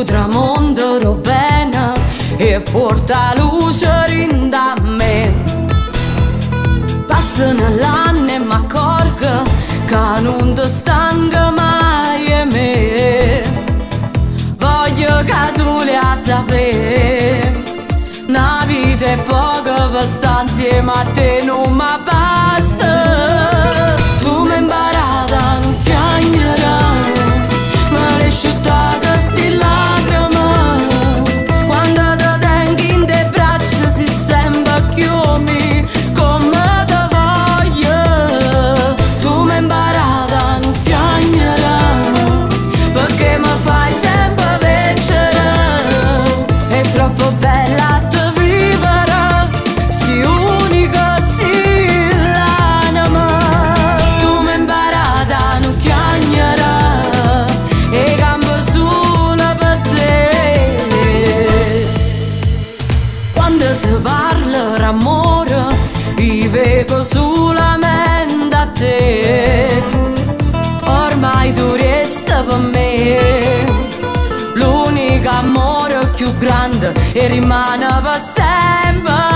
tu tramontano bene e porta luce rinda a me. Passano l'anni e mi accorgo che non ti stanca mai e me. Voglio che tu le a sapere, una vita è poco per stare insieme a te, non mi basta. Tu mi hai imparato a non piangere, me l'hai asciuttata sti lacrime. Quando ti tengo in te braccia si sembra chiumi come te voglio. Tu mi hai imparato a non piangere, perché mi fai sempre vincere. È troppo bella da vivere, si unica, si l'anima. Tu mi hai imparato a non piangere e campo solo per te. Quando si parla d'amore, io vedo solamente a te. Ormai tu resta per me, l'unico amore più grande e rimane per sempre.